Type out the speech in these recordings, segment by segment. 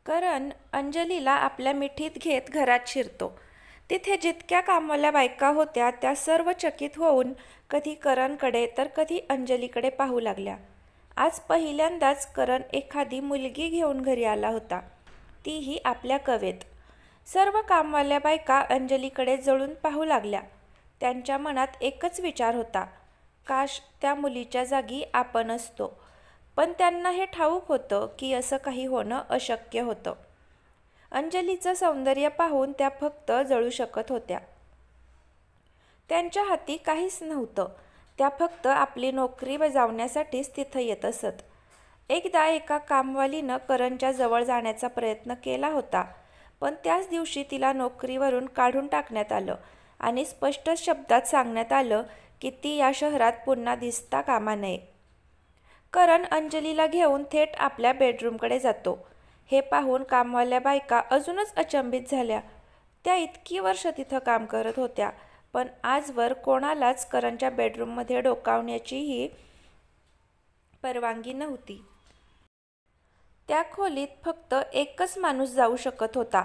करण अंजलीला आपल्या मिठीत घेत घरात शिरतो. तिथे जितक्या कामवाल्या बायका होत्या त्या सर्व चकित होऊन कधी करणकडे तर कधी अंजलीकडे पाहू लागल्या. आज पहिल्यांदाच करण एखादी मुलगी घेऊन घरी आला होता, तीही आपल्या कवेत. सर्व कामवाल्या बायका अंजलीकडे जळून पाहू लागल्या. त्यांच्या मनात एकच विचार होता, काश त्या मुलीच्या जागी आपण असतो. पण त्यांना हे ठाऊक होतं की असं काही होणं अशक्य होतं. अंजलीचं सौंदर्य पाहून त्या फक्त जळू शकत होत्या. त्यांच्या हाती काहीच नव्हतं. त्या फक्त आपली नोकरी बजावण्यासाठीच तिथं येत असत. एकदा एका कामवालीनं करणच्या जवळ जाण्याचा प्रयत्न केला होता, पण त्याच दिवशी तिला नोकरीवरून काढून टाकण्यात आलं आणि स्पष्ट शब्दात सांगण्यात आलं की ती या शहरात पुन्हा दिसता कामा नये. करण अंजलीला घेऊन थेट आपल्या बेडरूमकडे जातो. हे पाहून कामवाल्या बायका अजूनच अचंबित झाल्या. त्या इतकी वर्ष तिथं काम करत होत्या, पण आजवर कोणालाच करणच्या बेडरूममध्ये डोकावण्याचीही परवानगी नव्हती. त्या खोलीत फक्त एकच माणूस जाऊ शकत होता,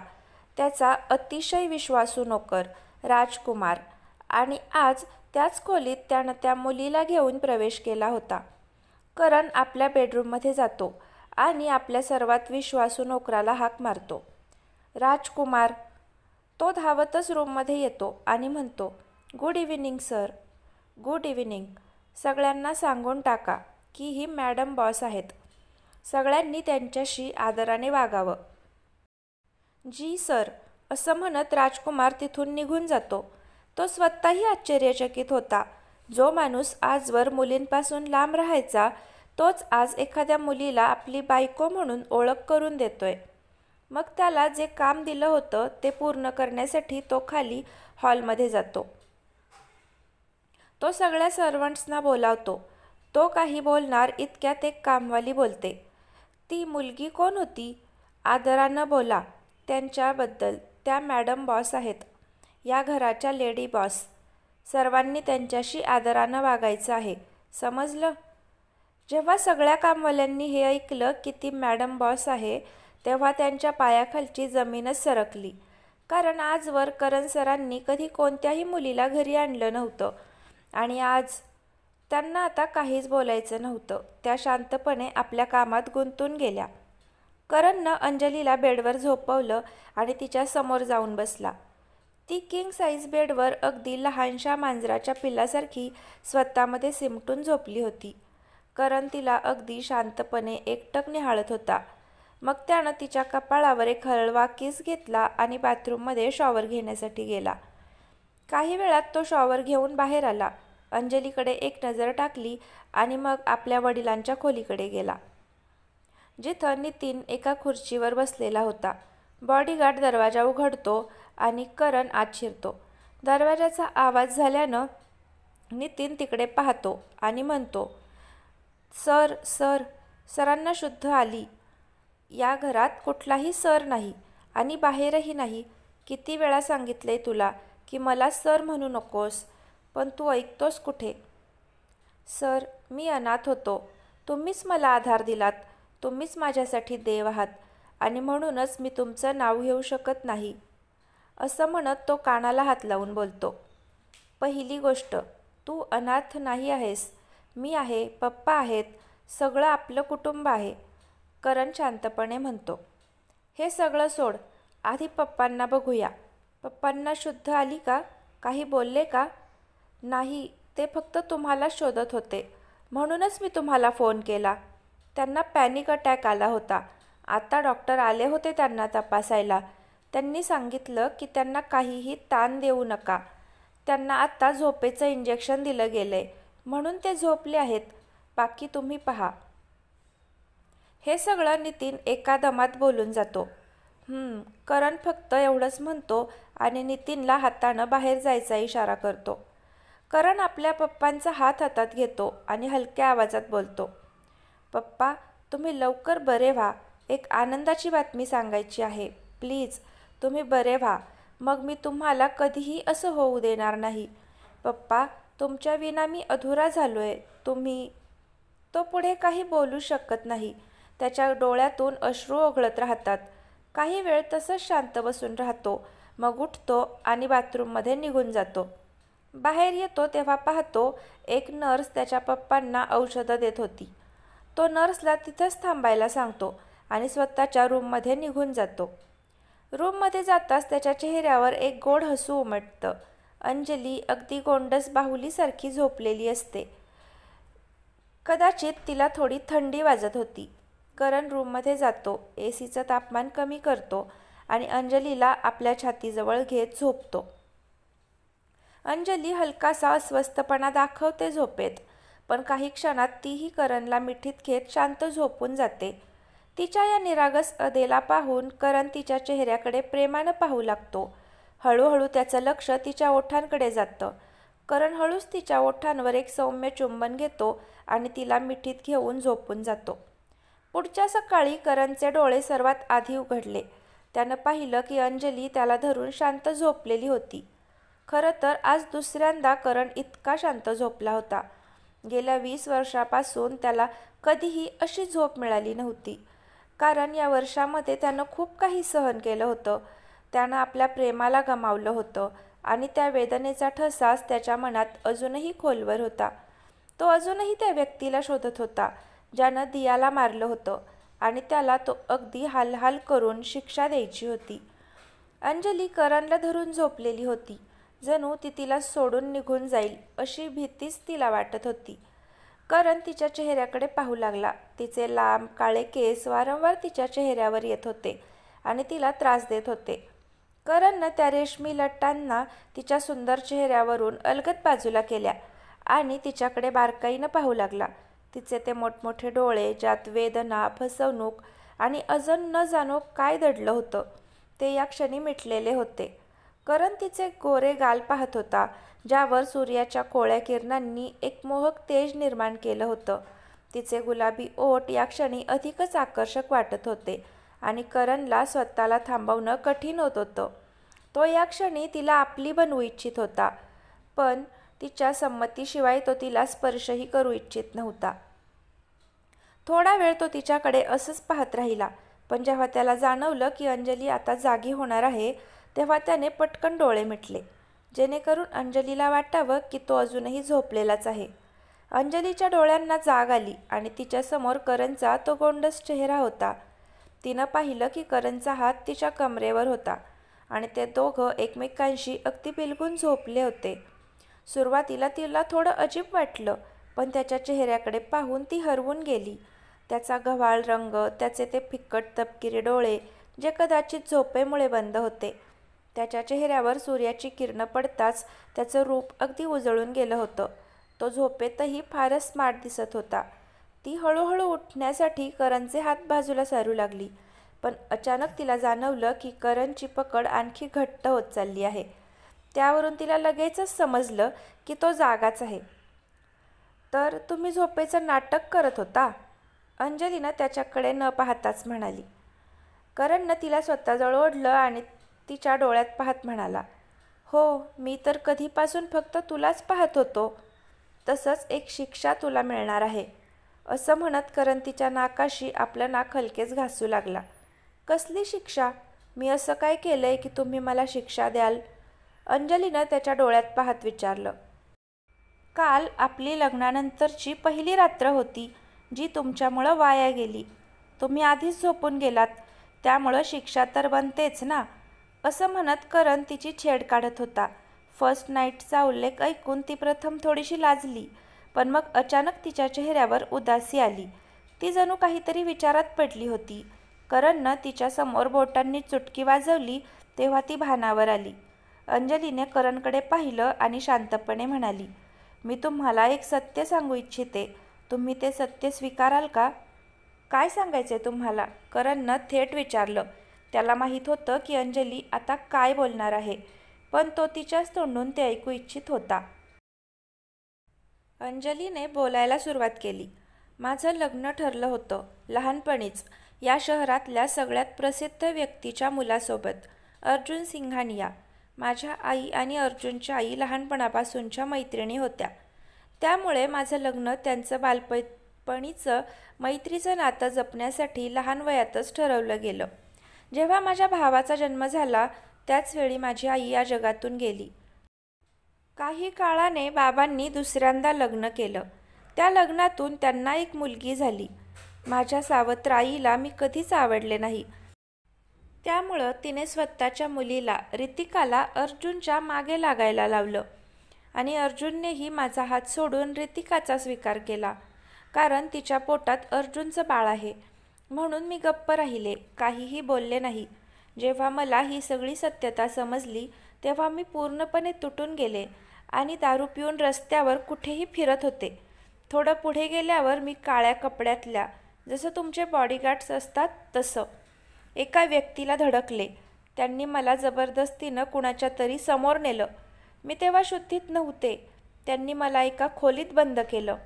त्याचा अतिशय विश्वासू नोकर राजकुमार. आणि आज त्याच खोलीत त्यानं त्या मुलीला घेऊन प्रवेश केला होता. करण आपल्या बेडरूममध्ये जातो आणि आपल्या सर्वात विश्वासू नोकराला हाक मारतो, राजकुमार. तो धावतच रूममध्ये येतो आणि म्हणतो, good evening sir. Good evening. सगळ्यांना सांगून टाका की ही मॅडम बॉस आहेत. सगळ्यांनी त्यांच्याशी आदराने वागावं. जी सर. असं म्हणत राजकुमार तिथून निघून जातो. तो स्वतःही आश्चर्यचकित होता. जो माणूस आजवर मुलींपासून लांब राहायचा, तोच आज एखाद्या मुलीला आपली बायको म्हणून ओळख करून देतोय. मग त्याला जे काम दिलं होतं ते पूर्ण करण्यासाठी तो खाली हॉलमध्ये जातो. तो सगळ्या सर्वंट्सना बोलावतो. तो काही बोलणार इतक्यात एक कामवाली बोलते, ती मुलगी कोण होती? आदरानं बोला त्यांच्याबद्दल. त्या मॅडम बॉस आहेत, या घराच्या लेडी बॉस. सर्वांनी त्यांच्याशी आदरानं वागायचं आहे, समजलं? जेव्हा सगळ्या कामवाल्यांनी हे ऐकलं की ती मॅडम बॉस आहे, तेव्हा त्यांच्या पायाखालची जमीनच सरकली. कारण आजवर करण सरांनी कधी कोणत्याही मुलीला घरी आणलं नव्हतं आणि आज त्यांना आता काहीच बोलायचं नव्हतं. त्या शांतपणे आपल्या कामात गुंतून गेल्या. करणनं अंजलीला बेडवर झोपवलं आणि तिच्या समोर जाऊन बसला. ती किंग साईज बेडवर अगदी लहानशा मांजराच्या पिल्लासारखी स्वतःमध्ये सिमटून झोपली होती. करण तिला अगदी शांतपणे एकटक निहाळत होता. मग त्यानं तिच्या कपाळावर एक हळवा किस घेतला आणि बाथरूममध्ये शॉवर घेण्यासाठी गेला. काही वेळात तो शॉवर घेऊन बाहेर आला, अंजलीकडे एक नजर टाकली आणि मग आपल्या वडिलांच्या खोलीकडे गेला, जिथं नितीन एका खुर्चीवर बसलेला होता. बॉडीगार्ड दरवाजा उघडतो आणि करण आत शिरतो. दरवाजाचा आवाज झाल्यानं नितीन तिकडे पाहतो आणि म्हणतो, सर. सर. सरांना शुद्ध आली. या घरात कुठलाही सर नाही आणि बाहेरही नाही. किती वेळा सांगितलंय तुला की मला सर म्हणू नकोस, पण तू ऐकतोस कुठे? सर, मी अनाथ होतो. तुम्हीच मला आधार दिलात. तुम्हीच माझ्यासाठी देव आहात आणि म्हणूनच मी तुमचं नाव घेऊ शकत नाही. असं म्हणत तो कानाला हात लावून बोलतो, पहिली गोष्ट, तू अनाथ नाही आहेस. मी आहे, पप्पा आहेत, सगळं आपलं कुटुंब आहे. करण शांतपणे म्हणतो, हे सगळं सोड. आधी पप्पांना बघूया. पप्पांना शुद्ध आली का? काही बोलले का? नाही, ते फक्त तुम्हाला शोधत होते, म्हणूनच मी तुम्हाला फोन केला. त्यांना पॅनिक अटॅक आला होता. आता डॉक्टर आले होते त्यांना तपासायला. त्यांनी सांगितलं की त्यांना काहीही ताण देऊ नका. त्यांना आत्ता झोपेचं इंजेक्शन दिलं गेलंय, म्हणून ते झोपले आहेत. बाकी तुम्ही पहा. हे सगळं नितीन एका दमात बोलून जातो. करण फक्त एवढंच म्हणतो आणि नितीनला हातानं बाहेर जायचा इशारा करतो. करण आपल्या पप्पांचा हात हातात घेतो आणि हलक्या आवाजात बोलतो, पप्पा, तुम्ही लवकर बरे व्हा. एक आनंदाची बातमी सांगायची आहे. प्लीज तुम्ही बरे व्हा. मग मी तुम्हाला कधीही असं होऊ देणार नाही. पप्पा, तुमच्या विना मी अधुरा झालोय. तुम्ही. तो पुढे काही बोलू शकत नाही. त्याच्या डोळ्यातून अश्रू ओघळत राहतात. काही वेळ तसंच शांत बसून राहतो, मग उठतो आणि बाथरूममध्ये निघून जातो. बाहेर येतो तेव्हा पाहतो एक नर्स त्याच्या पप्पांना औषधं देत होती. तो नर्सला तिथंच थांबायला सांगतो आणि स्वतःच्या रूममध्ये निघून जातो. रूममध्ये जाताच त्याच्या चेहऱ्यावर एक गोड हसू उमटतं. अंजली अगदी गोंडस बाहुलीसारखी झोपलेली असते. कदाचित तिला थोडी थंडी वाजत होती. करण रूममध्ये जातो, एसीचं तापमान कमी करतो आणि अंजलीला आपल्या छातीजवळ घेत झोपतो. अंजली हलकासा अस्वस्थपणा दाखवते झोपेत, पण काही क्षणात तीही करणला मिठीत घेत शांत झोपून जाते. तिच्या या निरागस अदेला पाहून करण तिच्या चेहऱ्याकडे प्रेमानं पाहू लागतो. हळूहळू त्याचं लक्ष तिच्या ओठांकडे जातं. करण हळूच तिच्या ओठांवर एक सौम्य चुंबन घेतो आणि तिला मिठीत घेऊन झोपून जातो. पुढच्या सकाळी करणचे डोळे सर्वात आधी उघडले. त्यानं पाहिलं की अंजली त्याला धरून शांत झोपलेली होती. खरं तर आज दुसऱ्यांदा करण इतका शांत झोपला होता. गेल्या 20 वर्षापासून त्याला कधीही अशी झोप मिळाली नव्हती. कारण या वर्षामध्ये त्यानं खूप काही सहन केलं होतं. त्यानं आपल्या प्रेमाला गमावलं होतं आणि त्या वेदनेचा ठसाच त्याच्या मनात अजूनही खोलवर होता. तो अजूनही त्या व्यक्तीला शोधत होता ज्यानं दियाला मारलं होतं आणि त्याला तो अगदी हालहाल करून शिक्षा द्यायची होती. अंजली करणला धरून झोपलेली होती. जणू ती तिला सोडून निघून जाईल अशी भीतीच तिला वाटत होती. करण तिच्या चेहऱ्याकडे पाहू लागला. तिचे लांब काळे केस वारंवार तिच्या चेहऱ्यावर येत होते आणि तिला त्रास देत होते. करणनं त्या रेशमी लटांना तिच्या सुंदर चेहऱ्यावरून अलगद बाजूला केल्या आणि तिच्याकडे बारकाईनं पाहू लागला. तिचे ते मोठमोठे डोळे ज्यात वेदना, फसवणूक आणि अजून न जाणो काय दडलं होतं ते या क्षणी मिटलेले होते. करण तिचे गोरे गाल पाहत होता, ज्यावर सूर्याच्या कोवळ्या किरणांनी एक मोहक तेज निर्माण केलं होतं. तिचे गुलाबी ओठ या क्षणी अधिकच आकर्षक वाटत होते आणि करणला स्वतःला थांबवणं कठीण होत होतं. तो या क्षणी तिला आपली बनवू इच्छित होता, पण तिच्या संमतीशिवाय तो तिला स्पर्शही करू इच्छित नव्हता. थोडा वेळ तो तिच्याकडे असंच पाहत राहिला, पण जेव्हा त्याला जाणवलं की अंजली आता जागी होणार आहे, तेव्हा त्याने पटकन डोळे मिटले, जेणेकरून अंजलीला वाटावं की तो अजूनही झोपलेलाच आहे. अंजलीच्या डोळ्यांना जाग आली आणि तिच्यासमोर करणचा तो गोंडस चेहरा होता. तिनं पाहिलं की करणचा हात तिच्या कमरेवर होता आणि ते दोघं एकमेकांशी अगदी बिलगून झोपले होते. सुरुवातीला तिला थोडं अजीब वाटलं, पण त्याच्या चेहऱ्याकडे पाहून ती हरवून गेली. त्याचा गव्हाळ रंग, त्याचे ते फिक्कट तपकिरी डोळे जे कदाचित झोपेमुळे बंद होते. त्याच्या चेहऱ्यावर सूर्याची किरणं पडताच त्याचं रूप अगदी उजळून गेलं होतं. तो झोपेतही फारच स्मार्ट दिसत होता. ती हळूहळू उठण्यासाठी करणचे हात बाजूला सारू लागली, पण अचानक तिला जाणवलं की करणची पकड आणखी घट्ट होत चालली आहे. त्यावरून तिला लगेचच समजलं की तो जागाच आहे. तर तुम्ही झोपेचं नाटक करत होता? अंजलीनं त्याच्याकडे न पाहताच म्हणाली. करणनं तिला स्वतःजवळ ओढलं आणि तिच्या डोळ्यात पाहत म्हणाला, हो, मी तर कधीपासून फक्त तुलाच पाहत होतो. तसंच एक शिक्षा तुला मिळणार आहे. असं म्हणत करण तिच्या नाकाशी आपलं नाक हलकेच घासू लागला. कसली शिक्षा? मी असं काय केलंय की तुम्ही मला शिक्षा द्याल? अंजलीनं त्याच्या डोळ्यात पाहत विचारलं. काल आपली लग्नानंतरची पहिली रात्र होती जी तुमच्यामुळं वाया गेली. तुम्ही आधीच झोपून गेलात, त्यामुळं शिक्षा तर बनतेच ना. असं म्हणत करण तिची छेड काढत होता. फर्स्ट नाईटचा उल्लेख ऐकून ती प्रथम थोडीशी लाजली, पण मग अचानक तिच्या चेहऱ्यावर उदासी आली. ती जणू काहीतरी विचारात पडली होती. करणनं तिच्यासमोर बोटांनी चुटकी वाजवली तेव्हा ती भानावर आली. अंजलीने करणकडे पाहिलं आणि शांतपणे म्हणाली, मी तुम्हाला एक सत्य सांगू इच्छिते. तुम्ही ते सत्य स्वीकाराल का? काय सांगायचंय तुम्हाला? करणनं थेट विचारलं. त्याला माहीत होतं की अंजली आता काय बोलणार आहे, पण तो तिच्याच तोंडून ते ऐकू इच्छित होता. अंजलीने बोलायला सुरुवात केली. माझं लग्न ठरलं होतं लहानपणीच, या शहरातल्या सगळ्यात प्रसिद्ध व्यक्तीच्या मुलासोबत, अर्जुन सिंघानिया. माझ्या आई आणि अर्जुनच्या आई लहानपणापासूनच्या मैत्रिणी होत्या. त्यामुळे माझं लग्न त्यांचं बालपणीचं मैत्रीचं नातं जपण्यासाठी लहान वयातच ठरवलं गेलं. जेव्हा माझ्या भावाचा जन्म झाला त्याच वेळी माझी आई या जगातून गेली. काही काळाने बाबांनी दुसऱ्यांदा लग्न केलं. त्या लग्नातून त्यांना एक मुलगी झाली. माझ्या सावत्र आईला मी कधीच आवडले नाही. त्यामुळं तिने स्वतःच्या मुलीला रितिकाला अर्जुनच्या मागे लागायला लावलं आणि अर्जुननेही माझा हात सोडून रितिकाचा स्वीकार केला. कारण तिच्या पोटात अर्जुनचं बाळ आहे. म्हणून मी गप्प राहिले, काहीही बोलले नाही. जेव्हा मला ही सगळी सत्यता समजली तेव्हा मी पूर्णपणे तुटून गेले आणि दारू पिऊन रस्त्यावर कुठेही फिरत होते. थोडं पुढे गेल्यावर मी काळ्या कपड्यातल्या, जसं तुमचे बॉडीगार्ड्स असतात तसं, एका व्यक्तीला धडकले. त्यांनी मला जबरदस्तीनं कुणाच्या तरी समोर नेलं. मी तेव्हा शुद्धीत नव्हते. त्यांनी मला एका खोलीत बंद केलं.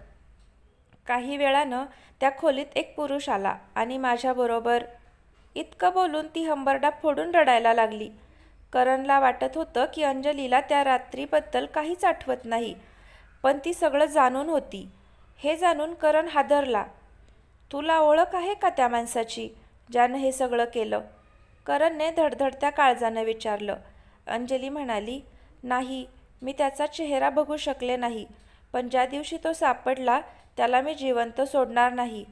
काही वेळानं त्या खोलीत एक पुरुष आला आणि माझ्याबरोबर. इतकं बोलून ती हंबरडा फोडून रडायला लागली. करणला वाटत होतं की अंजलीला त्या रात्रीबद्दल काहीच आठवत नाही, पण ती सगळं जाणून होती. हे जाणून करण हादरला. तुला ओळख आहे का त्या माणसाची, ज्यानं हे सगळं केलं? करणने धडधडत्या काळजानं विचारलं. अंजली म्हणाली, नाही, मी त्याचा चेहरा बघू शकले नाही, पण ज्या दिवशी तो सापडला त्याला मी जिवंत सोडणार नाही.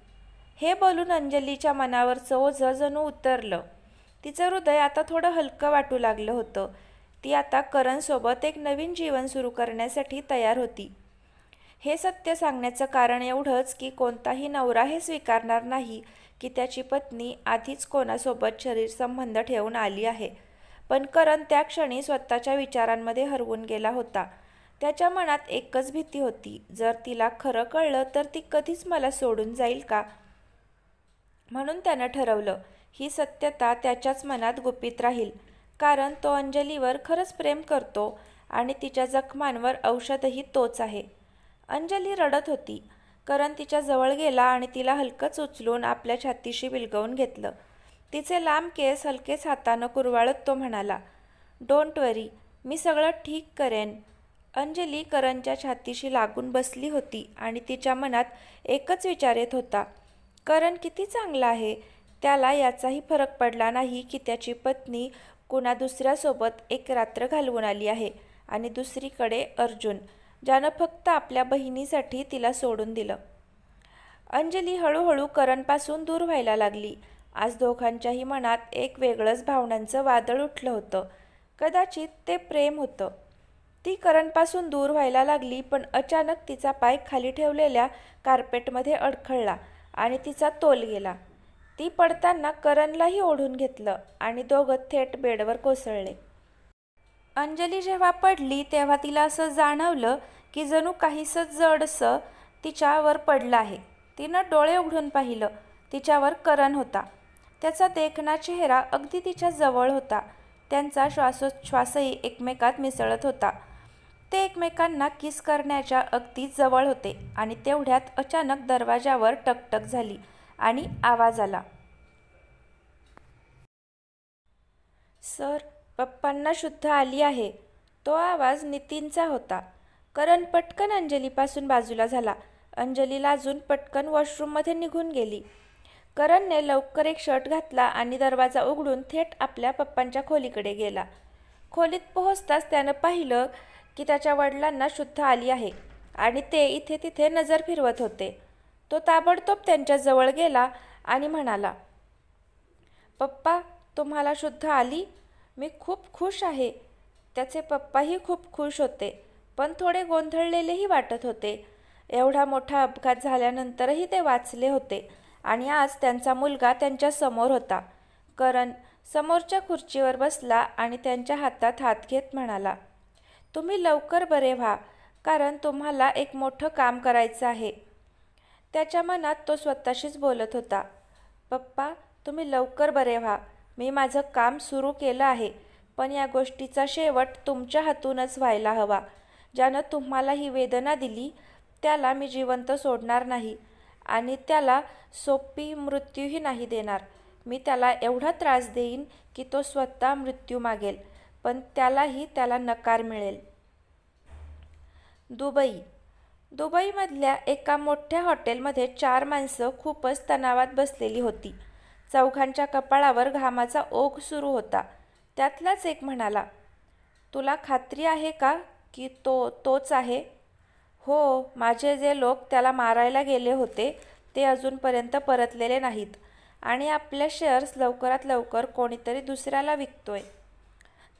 हे बोलून अंजलीच्या मनावरचं ओझं जणू उतरलं. तिचं हृदय आता थोडं हलकं वाटू लागलं होतं. ती आता करणसोबत एक नवीन जीवन सुरू करण्यासाठी तयार होती. हे सत्य सांगण्याचं कारण एवढंच की कोणताही नवरा हे स्वीकारणार नाही की त्याची पत्नी आधीच कोणासोबत शरीरसंबंध ठेवून आली आहे. पण करण त्या क्षणी स्वतःच्या विचारांमध्ये हरवून गेला होता. त्याच्या मनात एकच भीती होती, जर तिला खरं कळलं तर ती कधीच मला सोडून जाईल का? म्हणून त्यानं ठरवलं, ही सत्यता त्याच्याच मनात गुपित राहील. कारण तो अंजलीवर खरंच प्रेम करतो आणि तिच्या जखमांवर औषधही तोच आहे. अंजली रडत होती. करण तिच्या जवळ गेला आणि तिला हलकंच उचलून आपल्या छातीशी विलगवून घेतलं. तिचे लांब केस हलकेच हातानं कुरवाळत तो म्हणाला, डोंट वरी, मी सगळं ठीक करेन. अंजली करणच्या छातीशी लागून बसली होती आणि तिच्या मनात एकच विचार येत होता, करण किती चांगला आहे. त्याला याचाही फरक पडला नाही की त्याची पत्नी कुणा दुसऱ्यासोबत एक रात्र घालवून आली आहे आणि दुसरीकडे अर्जुन, ज्यानं फक्त आपल्या बहिणीसाठी तिला सोडून दिलं. अंजली हळूहळू करणपासून दूर व्हायला लागली. आज दोघांच्याही मनात एक वेगळंच भावनांचं वादळ उठलं होतं. कदाचित ते प्रेम होतं. ती करणपासून दूर व्हायला लागली, पण अचानक तिचा पाय खाली ठेवलेल्या कार्पेटमध्ये अडखळला आणि तिचा तोल गेला. ती पडताना करणलाही ओढून घेतलं आणि दोघं थेट बेडवर कोसळले. अंजली जेव्हा पडली तेव्हा तिला असं जाणवलं की जणू काहीसं जडसं तिच्यावर पडलं आहे. तिनं डोळे उघडून पाहिलं. तिच्यावर करण होता. त्याचा देखणा चेहरा अगदी तिच्या जवळ होता. त्यांचा श्वासोच्छ्वासही एकमेकात मिसळत होता. ते एकमेकांना किस करण्याच्या अगदी जवळ होते आणि तेवढ्यात अचानक दरवाजावर टकटक झाली आणि आवाज आला. सर, पप्पांना शुद्ध आली आहे. तो आवाज नितीनचा होता. करण पटकन अंजलीपासून बाजूला झाला. अंजली लाजून पटकन वॉशरूममध्ये निघून गेली. करणने लवकर एक शर्ट घातला आणि दरवाजा उघडून थेट आपल्या पप्पांच्या खोलीकडे गेला. खोलीत पोहोचताच त्यानं पाहिलं की त्याच्या वडिलांना शुद्ध आली आहे आणि ते इथे तिथे नजर फिरवत होते. तो ताबडतोब त्यांच्याजवळ गेला आणि म्हणाला, पप्पा, तुम्हाला शुद्ध आली? मी खूप खुश आहे. त्याचे पप्पाही खूप खुश होते, पण थोडे गोंधळलेलेही वाटत होते. एवढा मोठा अपघात झाल्यानंतरही ते वाचले होते आणि आज त्यांचा मुलगा त्यांच्या समोर होता. करण समोरच्या खुर्चीवर बसला आणि त्यांच्या हातात हात घेत म्हणाला, तुम्ही लवकर बरे व्हा, कारण तुम्हाला एक मोठं काम करायचं आहे. त्याच्या मनात तो स्वतःशीच बोलत होता, पप्पा, तुम्ही लवकर बरे व्हा. मी माझं काम सुरू केलं आहे, पण या गोष्टीचा शेवट तुमच्या हातूनच व्हायला हवा. ज्यानं तुम्हाला ही वेदना दिली त्याला मी जिवंत सोडणार नाही आणि त्याला सोपी मृत्यूही नाही देणार. मी त्याला एवढा त्रास देईन की तो स्वतः मृत्यू मागेल, पण त्याला नकार मिळेल. दुबईमधल्या एका मोठ्या हॉटेलमध्ये 4 माणसं खूपच तणावात बसलेली होती. चौघांच्या कपाळावर घामाचा ओघ सुरू होता. त्यातलाच एक म्हणाला, तुला खात्री आहे का की तोच आहे? हो, माझे जे लोक त्याला मारायला गेले होते ते अजूनपर्यंत परतलेले नाहीत आणि आपले शेअर्स लवकरात लवकर कोणीतरी दुसऱ्याला विकतोय.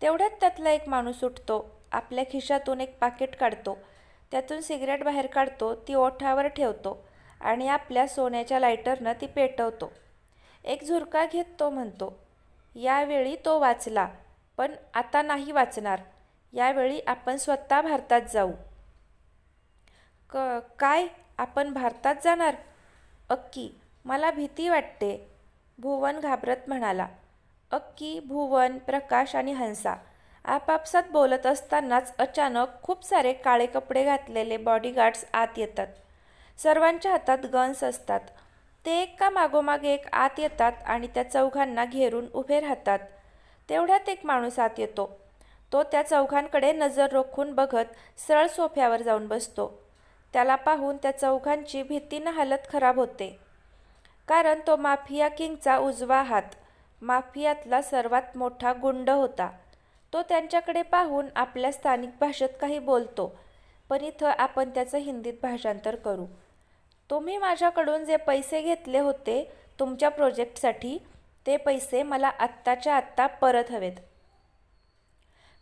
तेवढ्यात त्यातला एक माणूस उठतो, आपल्या खिशातून एक पाकिट काढतो, त्यातून सिगरेट बाहेर काढतो, ती ओठावर ठेवतो आणि आपल्या सोन्याच्या लायटरनं ती पेटवतो. एक झुरका घेत तो म्हणतो, यावेळी तो वाचला, पण आता नाही वाचणार. यावेळी आपण स्वतः भारतात जाऊ. काय? आपण भारतात जाणार? अक्की, मला भीती वाटते, भुवन घाबरत म्हणाला. अक्की, भुवन, प्रकाश आणि हंसा आपापसात बोलत असतानाच अचानक खूप सारे काळे कपडे घातलेले बॉडीगार्ड्स आत येतात. सर्वांच्या हातात गन्स असतात. ते एका मागोमाग एक आत येतात आणि त्या चौघांना घेरून उभे राहतात. तेवढ्यात एक माणूस आत येतो. तो त्या चौघांकडे नजर रोखून बघत सरळ सोफ्यावर जाऊन बसतो. त्याला पाहून त्या चौघांची भीतीनं हालत खराब होते, कारण तो माफिया किंगचा उजवा हात, माफियातला सर्वात मोठा गुंड होता. तो त्यांच्याकडे पाहून आपल्या स्थानिक भाषेत काही बोलतो, पण इथं आपण त्याचं हिंदीत भाषांतर करू. तुम्ही माझ्याकडून जे पैसे घेतले होते तुमच्या प्रोजेक्टसाठी, ते पैसे मला आत्ताच्या आत्ता परत हवेत.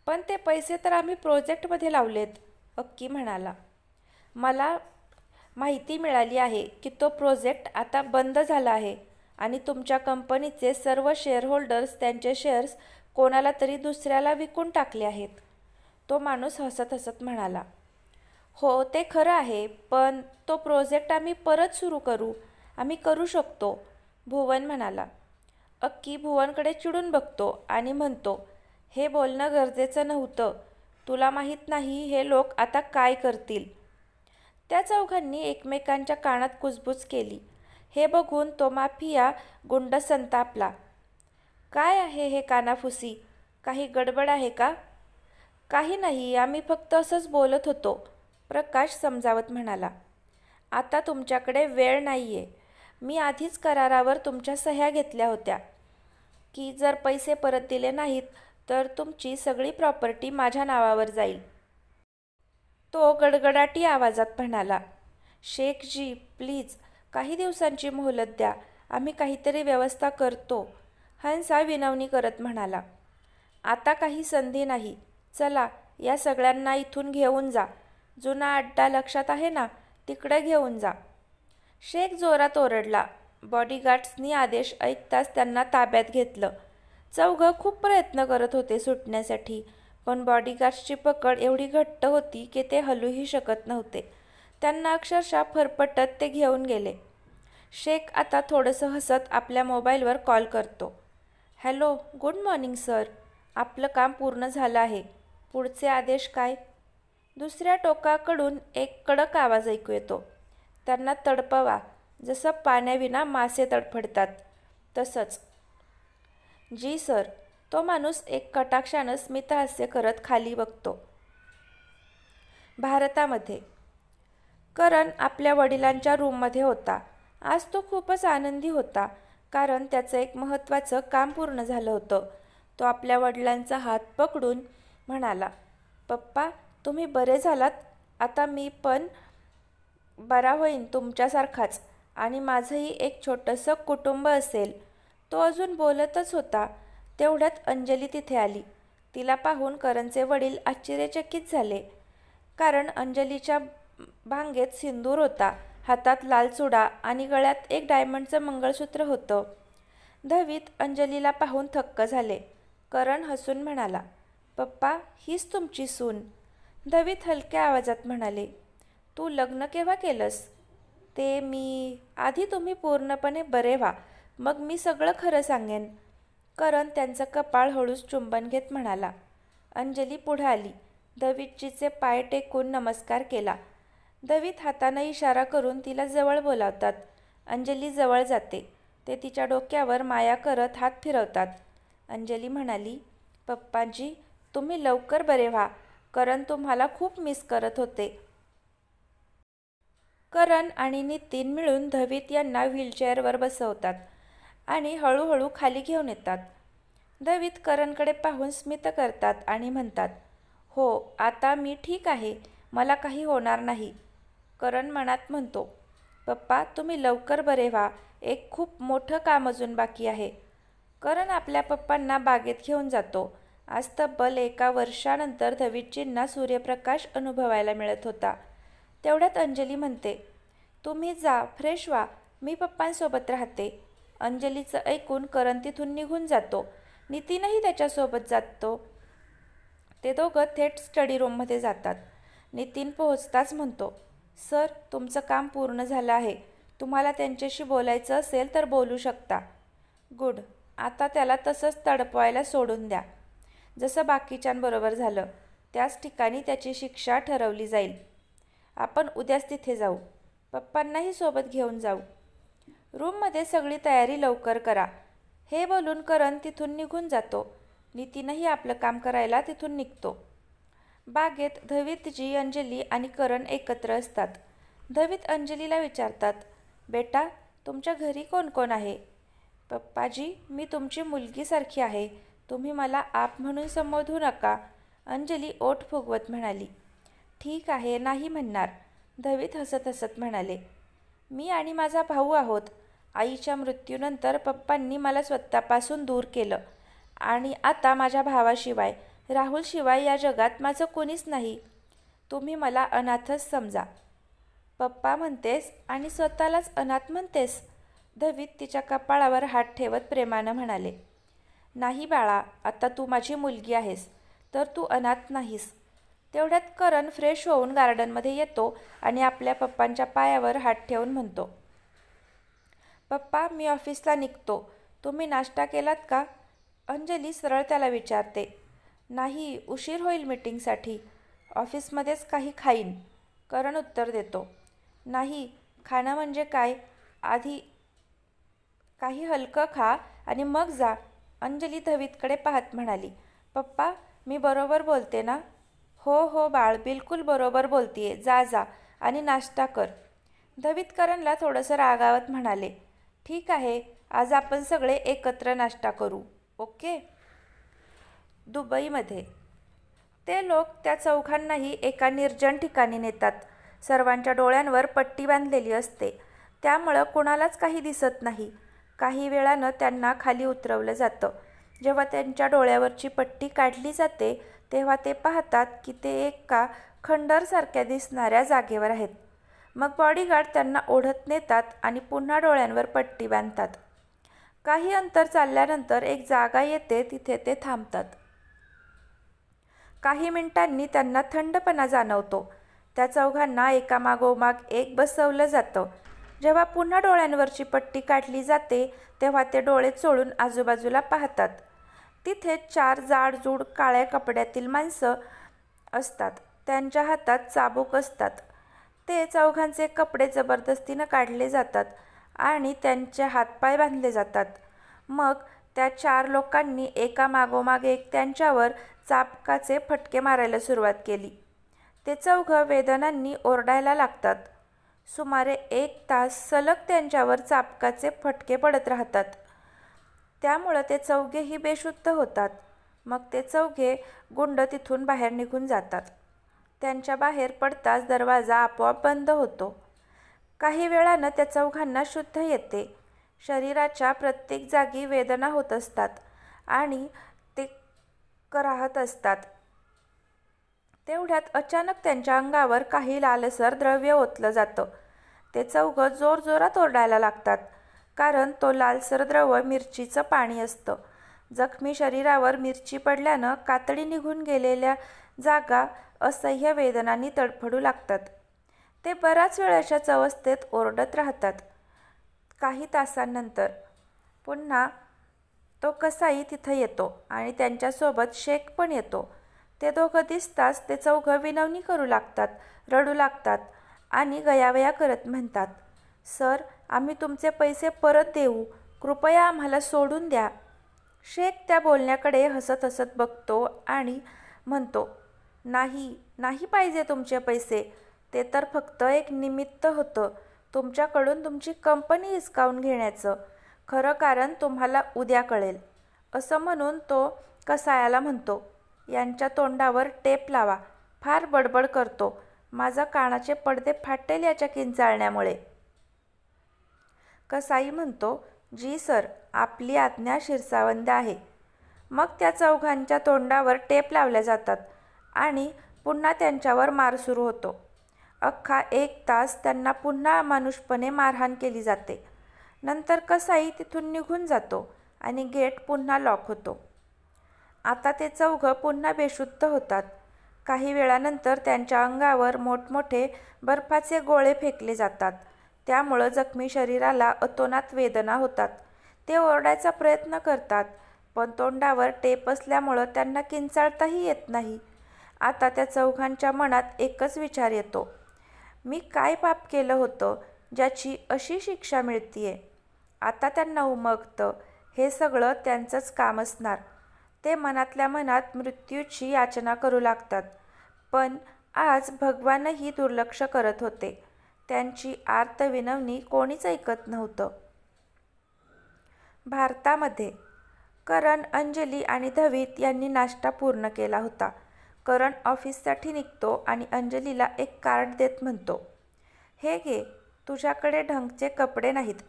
पण ते पैसे तर आम्ही प्रोजेक्टमध्ये लावलेत, अक्की म्हणाला. मला माहिती मिळाली आहे की तो प्रोजेक्ट आता बंद झाला आहे आणि तुमच्या कंपनीचे सर्व शेअरहोल्डर्स त्यांचे शेअर्स कोणाला तरी दुसऱ्याला विकून टाकले आहेत. तो माणूस हसत हसत म्हणाला. हो, ते खरं आहे, पण तो प्रोजेक्ट आम्ही परत सुरू करू. आम्ही करू शकतो, भुवन म्हणाला. अक्की भुवनकडे चिडून बघतो आणि म्हणतो, हे बोलणं गरजेचं नव्हतं. तुला माहीत नाही हे लोक आता काय करतील. त्या चौघांनी एकमेकांच्या कानात कुजबूज केली. हे बघून तो माफिया गुंड संतापला. काय आहे हे कानाफुसी? काही गडबड आहे का? काही नाही, आम्ही फक्त असंच बोलत होतो, प्रकाश समजावत म्हणाला. आता तुमच्याकडे वेळ नाही आहे. मी आधीच करारावर तुमच्या सह्या घेतल्या होत्या की जर पैसे परत दिले नाहीत तर तुमची सगळी प्रॉपर्टी माझ्या नावावर जाईल. तो गडगडाटी आवाजात म्हणाला. शेखजी, प्लीज काही दिवसांची मोहलत द्या, आम्ही काहीतरी व्यवस्था करतो, हंसा विनवणी करत म्हणाला. आता काही संधी नाही. चला, या सगळ्यांना इथून घेऊन जा. जुना अड्डा लक्षात आहे ना, तिकडे घेऊन जा. शेख जोरात ओरडला. बॉडीगार्ड्सनी आदेश ऐकताच त्यांना ताब्यात घेतलं. चौघं खूप प्रयत्न करत होते सुटण्यासाठी, पण बॉडीगार्ड्सची पकड एवढी घट्ट होती की ते हलूही शकत नव्हते. त्यांना अक्षरशः फरफटत ते घेऊन गेले. शेख आता थोडंसं हसत आपल्या मोबाईलवर कॉल करतो. Hello, good morning sir. आपलं काम पूर्ण झालं आहे. पुढचे आदेश काय? दुसऱ्या टोकाकडून एक कडक आवाज ऐकू येतो. त्यांना तडपवा, जसं पाण्याविना मासे तडफडतात तसंच. जी सर. तो माणूस एक कटाक्षानं स्मितहास्य करत खाली बघतो. भारतामध्ये करण आपल्या वडिलांच्या रूममध्ये होता. आज तो खूपच आनंदी होता, कारण त्याचं एक महत्त्वाचं काम पूर्ण झालं होतं. तो आपल्या वडिलांचा हात पकडून म्हणाला, पप्पा, तुम्ही बरे झालात. आता मी पण बरा होईन तुमच्यासारखाच, आणि माझंही एक छोटंसं कुटुंब असेल. तो अजून बोलतच होता, तेवढ्यात अंजली तिथे आली. तिला पाहून करणचे वडील आश्चर्यचकित झाले, कारण अंजलीच्या भांगेत सिंदूर होता, हातात लाल चुडा आणि गळ्यात एक डायमंडचं मंगळसूत्र होतं. धवीत अंजलीला पाहून थक्क झाले. करण हसून म्हणाला, पप्पा, हीच तुमची सून. धवीत हलक्या आवाजात म्हणाले, तू लग्न केव्हा केलंस? ते मी आधी तुम्ही पूर्णपणे बरे व्हा, मग मी सगळं खरं सांगेन. करण त्यांचं कपाळ हळूच चुंबन घेत म्हणाला. अंजली पुढे आली. धवीतजीचे पाय टेकून नमस्कार केला. धवीत हातानं इशारा करून तिला जवळ बोलावतात. अंजली जवळ जाते. ते तिच्या डोक्यावर माया करत हात फिरवतात. अंजली म्हणाली, पप्पाजी, तुम्ही लवकर बरे व्हा. करण तुम्हाला खूप मिस करत होते. करण आणि नितीन मिळून धवीत यांना व्हीलचेअरवर बसवतात आणि हळूहळू खाली घेऊन येतात. दवीत करणकडे पाहून स्मित करतात आणि म्हणतात, हो, आता मी ठीक आहे, मला काही होणार नाही. करण मनात म्हणतो, पप्पा तुम्ही लवकर बरे व्हा, एक खूप मोठं काम अजून बाकी आहे. करण आपल्या पप्पांना बागेत घेऊन जातो. आज तब्बल 1 वर्षानंतर दवीतजींना सूर्यप्रकाश अनुभवायला मिळत होता. तेवढ्यात अंजली म्हणते, तुम्ही जा, फ्रेश व्हा, मी पप्पांसोबत राहते. अंजलीचं ऐकून करण तिथून निघून जातो. नितीनही त्याच्यासोबत जातो. ते दोघं थेट स्टडी रूममध्ये जातात. नितीन पोहोचताच म्हणतो, सर तुमचं काम पूर्ण झालं आहे. तुम्हाला त्यांच्याशी बोलायचं असेल तर बोलू शकता. गुड. आता त्याला तसंच तडपवायला सोडून द्या. जसं बाकीच्यांबरोबर झालं त्याच ठिकाणी त्याची शिक्षा ठरवली जाईल. आपण उद्याच तिथे जाऊ. पप्पांनाही सोबत घेऊन जाऊ. रूममध्ये सगळी तयारी लवकर करा. हे बोलून करण तिथून निघून जातो. नितीनही आपलं काम करायला तिथून निघतो. बागेत दवीतजी, अंजली आणि करण एकत्र असतात. दवीत अंजलीला विचारतात, बेटा तुमच्या घरी कोण कोण आहे? पप्पाजी, मी तुमची मुलगीसारखी आहे. तुम्ही मला आप म्हणून संबोधू नका. अंजली ओठ फुगवत म्हणाली. ठीक आहे, नाही म्हणणार. दवीत हसत हसत म्हणाले, मी आणि माझा भाऊ आहोत. आईच्या मृत्यूनंतर पप्पांनी मला स्वतःपासून दूर केलं आणि आता माझ्या भावाशिवाय, राहुलशिवाय या जगात माझं कोणीच नाही. तुम्ही मला अनाथच समजा. पप्पा म्हणतेस आणि स्वतःलाच अनाथ म्हणतेस? दवीत तिच्या कपाळावर हात ठेवत प्रेमानं म्हणाले, नाही बाळा, आता तू माझी मुलगी आहेस, तर तू अनाथ नाहीस. तेवढ्यात करण फ्रेश होऊन गार्डनमध्ये येतो आणि आपल्या पप्पांच्या पायावर हात ठेवून म्हणतो, पप्पा मी ऑफिसला निघतो. तुम्ही नाश्ता केलात का? अंजली सरळ त्याला विचारते. नाही, उशीर होईल मीटिंगसाठी. ऑफिसमध्येच काही खाईन. करण उत्तर देतो. नाही, खाणं म्हणजे काय? आधी काही हलकं खा आणि मग जा. अंजली दवीतकडे पाहत म्हणाली, पप्पा मी बरोबर बोलते ना? हो हो बाळ, बिलकुल बरोबर बोलतीये. जा जा आणि नाश्ता कर. दवीत करणला थोडंसं रागावत म्हणाले, ठीक आहे, आज आपण सगळे एकत्र नाश्ता करू. ओके. दुबईमध्ये ते लोक त्या चौघांनाही एका निर्जन ठिकाणी नेतात. सर्वांच्या डोळ्यांवर पट्टी बांधलेली असते, त्यामुळं कुणालाच काही दिसत नाही. काही वेळानं त्यांना खाली उतरवलं जातं. जेव्हा त्यांच्या डोळ्यावरची पट्टी काढली जाते तेव्हा ते पाहतात की ते एका खंडरसारख्या दिसणाऱ्या जागेवर आहेत. मग बॉडीगार्ड त्यांना ओढत नेतात आणि पुन्हा डोळ्यांवर पट्टी बांधतात. काही अंतर चालल्यानंतर एक जागा येते, तिथे ते थांबतात. काही मिनिटांनी त्यांना थंडपणा जाणवतो. त्या चौघांना एकामागोमाग एक बसवलं जातं. जेव्हा पुन्हा डोळ्यांवरची पट्टी काढली जाते तेव्हा ते डोळे चोळून आजूबाजूला पाहतात. तिथे 4 जाडजूड काळ्या कपड्यातील माणसं असतात. त्यांच्या हातात चाबूक असतात. ते चौघांचे कपडे जबरदस्तीनं काढले जातात आणि त्यांचे हातपाय बांधले जातात. मग त्या 4 लोकांनी एकामागोमाग एक त्यांच्यावर चाबकाचे फटके मारायला सुरुवात केली. ते चौघं वेदनांनी ओरडायला लागतात. सुमारे 1 तास सलग त्यांच्यावर चाबकाचे फटके पडत राहतात. त्यामुळं ते चौघेही बेशुद्ध होतात. मग ते चौघे गुंड तिथून बाहेर निघून जातात. त्यांच्या बाहेर पडताच दरवाजा आपोआप बंद होतो. काही वेळानं त्या चौघांना शुद्ध येते. शरीराच्या प्रत्येक जागी वेदना होत असतात आणि ते कराहत असतात. तेवढ्यात अचानक त्यांच्या अंगावर काही लालसर द्रव्य ओतलं जातं. ते चौघं जोरजोरात ओरडायला लागतात, कारण तो लालसर द्रव्य मिरचीचं पाणी असतं. जखमी शरीरावर मिरची पडल्यानं कातडी निघून गेलेल्या जागा असह्य वेदनांनी तडफडू लागतात. ते बराच वेळ अशाच अवस्थेत ओरडत राहतात. काही तासांनंतर पुन्हा तो कसाई तिथं येतो आणि त्यांच्यासोबत शेख पण येतो. ते दोघं दिसताच ते चौघं विनवणी करू लागतात, रडू लागतात आणि गयावया करत म्हणतात, सर आम्ही तुमचे पैसे परत देऊ, कृपया आम्हाला सोडून द्या. शेख त्या बोलण्याकडे हसत हसत बघतो आणि म्हणतो, नाही नाही पाहिजे तुमचे पैसे. ते तर फक्त एक निमित्त होतं तुमच्याकडून तुमची कंपनी हिसकावून घेण्याचं. खरं कारण तुम्हाला उद्या कळेल, असं म्हणून तो कसायाला म्हणतो, यांच्या तोंडावर टेप लावा, फार बडबड करतो, माझा कानाचे पडदे फाटेल याच्या किंचाळण्यामुळे. कसाई म्हणतो, जी सर, आपली आज्ञा शिरसावंद आहे. मग त्या चौघांच्या तोंडावर टेप लावल्या जातात आणि पुन्हा त्यांच्यावर मार सुरू होतो. अख्खा 1 तास त्यांना पुन्हा अमानुषपणे मारहाण केली जाते. नंतर कसाई तिथून निघून जातो आणि गेट पुन्हा लॉक होतो. आता ते चौघं पुन्हा बेशुद्ध होतात. काही वेळानंतर त्यांच्या अंगावर मोठमोठे बर्फाचे गोळे फेकले जातात. त्यामुळं जखमी शरीराला अतोनात वेदना होतात. ते ओरडायचा प्रयत्न करतात, पण तोंडावर टेप असल्यामुळं त्यांना किंचाळताही येत नाही. आता त्या चौघांच्या मनात एकच विचार येतो, मी काय पाप केलं होतं ज्याची अशी शिक्षा मिळतीये. आता त्यांना उमगतं, हे सगळं त्यांचंच काम असणार. ते मनातल्या मनात मृत्यूची याचना करू लागतात. पण आज भगवानही दुर्लक्ष करत होते. त्यांची आर्त विनवणी कोणीच ऐकत नव्हतं. भारतामध्ये करण, अंजली आणि धवीत यांनी नाश्ता पूर्ण केला होता. करण ऑफिससाठी निघतो आणि अंजलीला एक कार्ड देत म्हणतो, हे घे, तुझ्याकडे ढंगचे कपडे नाहीत,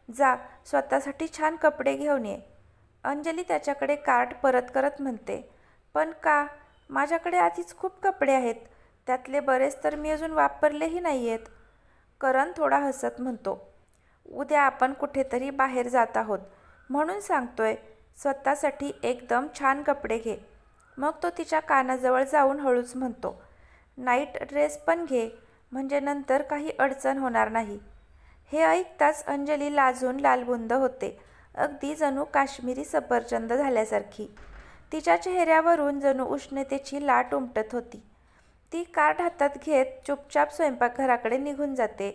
जा स्वतःसाठी छान कपडे घेऊन ये. अंजली त्याच्याकडे कार्ड परत करत म्हणते, पण का, माझ्याकडे आधीच खूप कपडे आहेत, त्यातले बरेच तर मी अजून वापरलेही नाही आहेत. करण थोडा हसत म्हणतो, उद्या आपण कुठेतरी बाहेर जात आहोत म्हणून सांगतोय, स्वतःसाठी एकदम छान कपडे घे. मग तो तिच्या कानाजवळ जाऊन हळूच म्हणतो, नाईट ड्रेस पण घे, म्हणजे नंतर काही अडचण होणार नाही. हे ऐकताच अंजली लाजून लालबुंद होते, अगदी जणू काश्मीरी सफरचंद झाल्यासारखी. तिच्या चेहऱ्यावरून जणू उष्णतेची लाट उमटत होती. ती कार्ड हातात घेत चुपचाप स्वयंपाकघराकडे निघून जाते.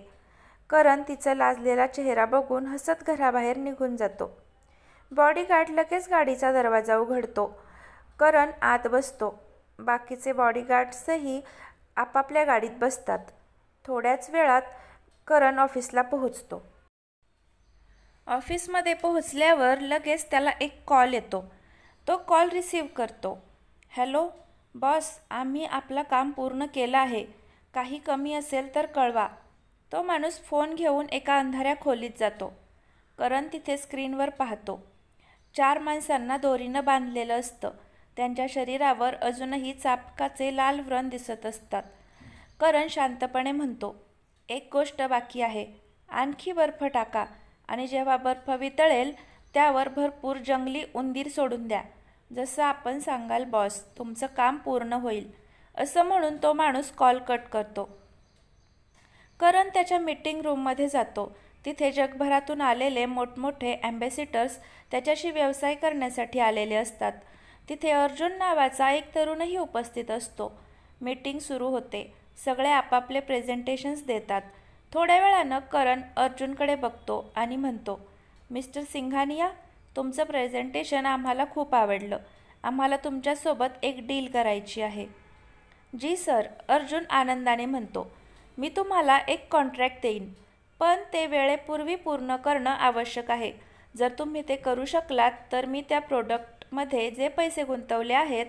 करण तिचा लाजलेला चेहरा बघून हसत घराबाहेर निघून जातो. बॉडीगार्ड लगेच गाडीचा दरवाजा उघडतो. करण आत बसतो. बाकीचे बॉडीगार्ड्सही आपापल्या गाडीत बसतात. थोड्याच वेळात करण ऑफिसला पोहोचतो. ऑफिसमध्ये पोहोचल्यावर लगेच त्याला एक कॉल येतो. तो कॉल रिसीव्ह करतो. हॅलो बॉस, आम्ही आपलं काम पूर्ण केलं आहे, काही कमी असेल तर कळवा. तो माणूस फोन घेऊन एका अंधाऱ्या खोलीत जातो. करण तिथे स्क्रीनवर पाहतो. 4 माणसांना दोरीनं बांधलेलं असतं. त्यांच्या शरीरावर अजूनही चापकाचे लाल व्रण दिसत असतात. करण शांतपणे म्हणतो, एक गोष्ट बाकी आहे, आणखी बर्फ टाका आणि जेव्हा बर्फ वितळेल त्यावर भरपूर जंगली उंदीर सोडून द्या. जसं आपण सांगाल बॉस, तुमचं काम पूर्ण होईल. असं म्हणून तो माणूस कॉल कट करतो. करण त्याच्या मीटिंग रूममध्ये जातो. तिथे जगभरातून आलेले मोठमोठे ॲम्बॅसिडर्स त्याच्याशी व्यवसाय करण्यासाठी आलेले असतात. तिथे अर्जुन नावाचा एक तरुणही उपस्थित असतो. मीटिंग सुरू होते. सगळे आपापले प्रेझेंटेशन्स देतात. थोड्या वेळानं करण अर्जुनकडे बघतो आणि म्हणतो, मिस्टर सिंघानिया, तुमचं प्रेझेंटेशन आम्हाला खूप आवडलं. आम्हाला तुमच्यासोबत एक डील करायची आहे. जी सर, अर्जुन आनंदाने म्हणतो, मी तुम्हाला एक कॉन्ट्रॅक्ट देईन, पण ते वेळेपूर्वी पूर्ण करणं आवश्यक आहे. जर तुम्ही ते करू शकलात तर मी त्या प्रोडक्टमध्ये जे पैसे गुंतवले आहेत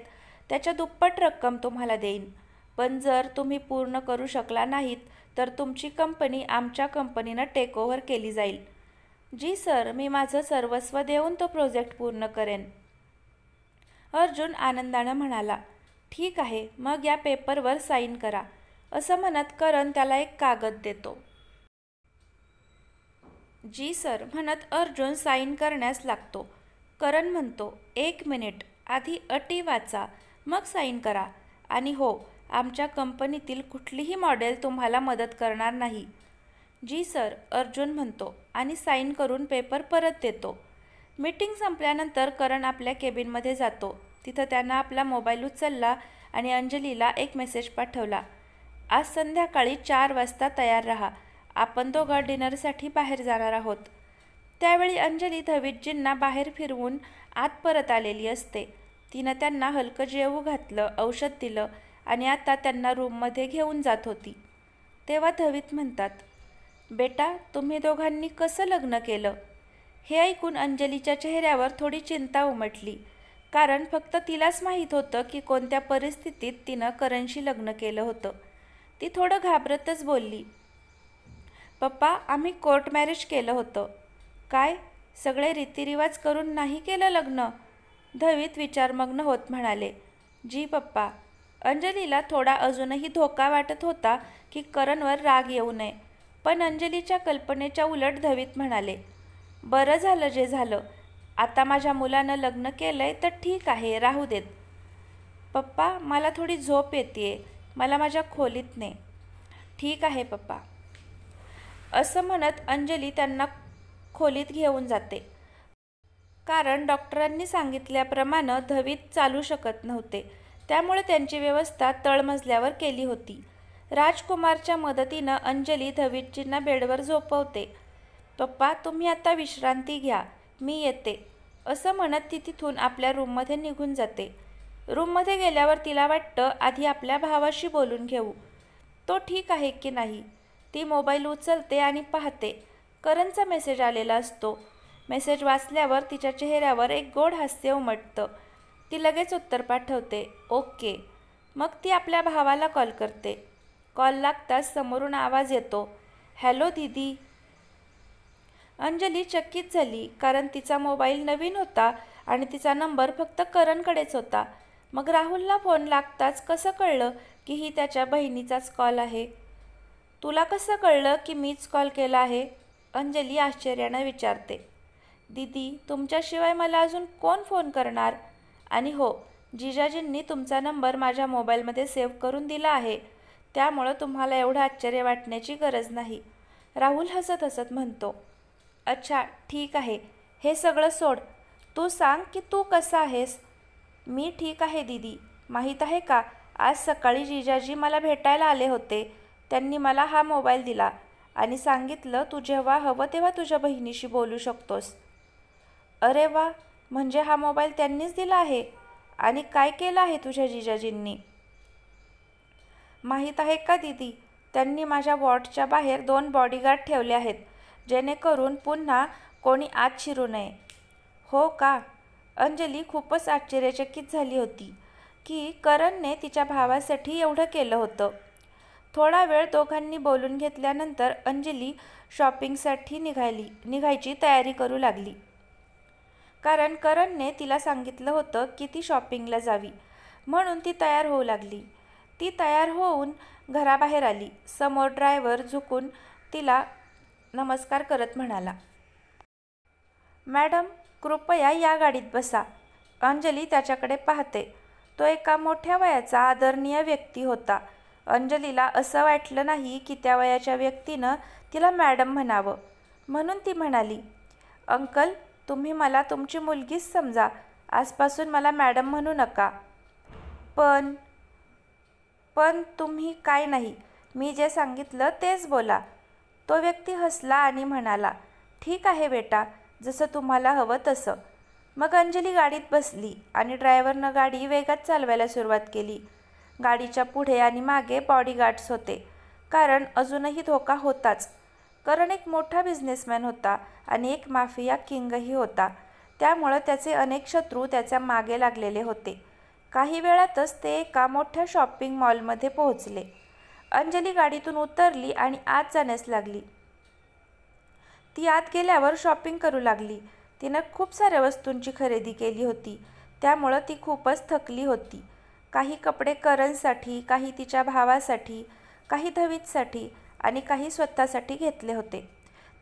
त्याच्या दुप्पट रक्कम तुम्हाला देईन. पण जर तुम्ही पूर्ण करू शकला नाहीत तर तुमची कंपनी आमच्या कंपनीनं टेकओव्हर केली जाईल. जी सर, मी माझं सर्वस्व देऊन तो प्रोजेक्ट पूर्ण करेन. अर्जुन आनंदानं म्हणाला, ठीक आहे, मग या पेपरवर साईन करा. असं म्हणत करण त्याला एक कागद देतो. जी सर म्हणत अर्जुन साईन करण्यास लागतो. करण म्हणतो, 1 मिनिट, आधी अटी वाचा, मग साईन करा. आणि हो, आमच्या कंपनीतील कुठलीही मॉडेल तुम्हाला मदत करणार नाही. जी सर, अर्जुन म्हणतो आणि साईन करून पेपर परत देतो. मीटिंग संपल्यानंतर करण आपल्या केबिनमध्ये जातो. तिथं त्यानं आपला मोबाईल उचलला आणि अंजलीला एक मेसेज पाठवला, आज संध्याकाळी 4 वाजता तयार राहा, आपण दोघं डिनरसाठी बाहेर जाणार आहोत. त्यावेळी अंजली धवीतजींना बाहेर फिरवून आत परत आलेली असते. तिनं त्यांना हलकं जेवू घातलं, औषध दिलं आणि आता त्यांना रूममध्ये घेऊन जात होती. तेव्हा धवीत म्हणतात, बेटा, तुम्ही दोघांनी कसं लग्न केलं? हे ऐकून अंजलीच्या चेहऱ्यावर थोडी चिंता उमटली, कारण फक्त तिलाच माहीत होतं की कोणत्या परिस्थितीत तिनं करणशी लग्न केलं होतं. ती थोडं घाबरतच बोलली, पप्पा, आम्ही कोर्ट मॅरेज केलं होतं. काय? सगळे रीतिरिवाज करून नाही केलं लग्न? धवीत विचारमग्न होत म्हणाले, जी पप्पा. अंजलीला थोडा अजूनही धोका वाटत होता की करणवर राग येऊ नये, पण अंजलीच्या कल्पनेच्या उलट धवीत म्हणाले, बरं झालं जे झालं. आता माझ्या मुलानं लग्न केलंय तर ठीक आहे, राहू देत. पप्पा, मला थोडी झोप येतेय, मला माझ्या खोलीत ने. ठीक आहे पप्पा. असं म्हणत अंजली त्यांना खोलीत घेऊन जाते, कारण डॉक्टरांनी सांगितल्याप्रमाणे धवीत चालू शकत नव्हते. त्यामुळे त्यांची व्यवस्था तळमजल्यावर केली होती. राजकुमारच्या मदतीनं अंजली धवीतजींना बेडवर झोपवते. पप्पा, तुम्ही आता विश्रांती घ्या, मी येते, असं म्हणत ती तिथून आपल्या रूममध्ये निघून जाते. रूममध्ये गेल्यावर तिला वाटतं आधी आपल्या भावाशी बोलून घेऊ, तो ठीक आहे की नाही. ती मोबाईल उचलते आणि पाहते, करणचा मेसेज आलेला असतो. मेसेज वाचल्यावर तिच्या चेहऱ्यावर एक गोड हास्य उमटतं. ती लगेच उत्तर पाठवते, ओके. मग ती आपल्या भावाला कॉल करते. कॉल लागताच समोरून आवाज येतो, हॅलो दीदी. अंजली चकित झाली, कारण तिचा मोबाईल नवीन होता आणि तिचा नंबर फक्त करणकडेच होता. मग राहुलला फोन लागताच कसं कळलं की ही त्याच्या बहिणीचाच कॉल आहे? तुला कसं कळलं की मीच कॉल केला आहे? अंजली आश्चर्यानं विचारते. दीदी, तुमच्याशिवाय मला अजून कोण फोन करणार? आणि हो, जिजाजींनी तुमचा नंबर माझ्या मोबाईलमध्ये सेव्ह करून दिला आहे, त्यामुळं तुम्हाला एवढं आश्चर्य वाटण्याची गरज नाही, राहुल हसत हसत म्हणतो. अच्छा, ठीक आहे, हे सगळं सोड. तू सांग की तू कसा आहेस? मी ठीक आहे दीदी. माहीत आहे का, आज सकाळी जिजाजी मला भेटायला आले होते. त्यांनी मला हा मोबाईल दिला आणि सांगितलं तू जेव्हा हवं तेव्हा तुझ्या बहिणीशी बोलू शकतोस. अरे वा, म्हणजे हा मोबाईल त्यांनीच दिला आहे. आणि काय केलं आहे तुझ्या जिजाजींनी? माहीत आहे का दीदी, त्यांनी माझ्या वॉर्डच्या बाहेर 2 बॉडीगार्ड ठेवले आहेत, जेणेकरून पुन्हा कोणी आत शिरू नये. हो का? अंजली खूपच आश्चर्यचकित झाली होती की करणने तिच्या भावासाठी एवढं केलं होतं. थोडा वेळ दोघांनी बोलून घेतल्यानंतर अंजली शॉपिंगसाठी निघायची तयारी करू लागली, कारण करणने तिला सांगितलं होतं की ती शॉपिंगला जावी, म्हणून ती तयार होऊ लागली. ती तयार होऊन घराबाहेर आली. समोर ड्रायव्हर झुकून तिला नमस्कार करत म्हणाला, मॅडम, कृपया या गाडीत बसा. अंजली त्याच्याकडे पाहते. तो एका मोठ्या वयाचा आदरणीय व्यक्ती होता. अंजलीला असं वाटलं नाही की त्या वयाच्या व्यक्तीनं तिला मॅडम म्हणावं, म्हणून ती म्हणाली, अंकल, तुम्ही मला तुमची मुलगीच समजा, आजपासून मला मॅडम म्हणू नका. पण तुम्ही काय नाही, मी जे सांगितलं तेच बोला. तो व्यक्ती हसला आणि म्हणाला, ठीक आहे बेटा, जसं तुम्हाला हवं तसं. मग अंजली गाडीत बसली आणि ड्रायव्हरनं गाडी वेगात चालवायला सुरुवात केली. गाडीच्या पुढे आणि मागे बॉडीगार्ड्स होते, कारण अजूनही धोका होताच. करण एक मोठा बिझनेसमॅन होता आणि एक माफिया किंगही होता, त्यामुळं त्याचे अनेक शत्रू त्याच्या मागे लागलेले होते. काही वेळातच ते एका मोठ्या शॉपिंग मॉलमध्ये पोहोचले. अंजली गाडीतून उतरली आणि आत जाण्यास लागली. ती आत गेल्यावर शॉपिंग करू लागली. तिनं खूप साऱ्या वस्तूंची खरेदी केली होती, त्यामुळं ती खूपच थकली होती. काही कपडे करणसाठी, काही तिच्या भावासाठी, काही धवीतसाठी आणि काही स्वतःसाठी घेतले होते,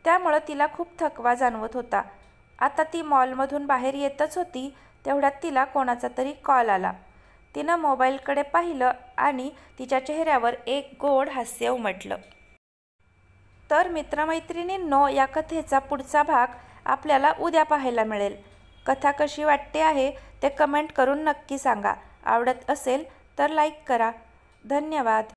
त्यामुळं तिला खूप थकवा जाणवत होता. आता ती मॉलमधून बाहेर येतच होती, तेवढ्यात तिला कोणाचा तरी कॉल आला. तिनं मोबाईलकडे पाहिलं आणि तिच्या चेहऱ्यावर एक गोड हास्य उमटलं. तर मित्रमैत्रिणींनो, या कथेचा पुढचा भाग आपल्याला उद्या पाहायला मिळेल. कथा कशी वाटते आहे ते कमेंट करून नक्की सांगा. आवडत असेल तर लाईक करा. धन्यवाद.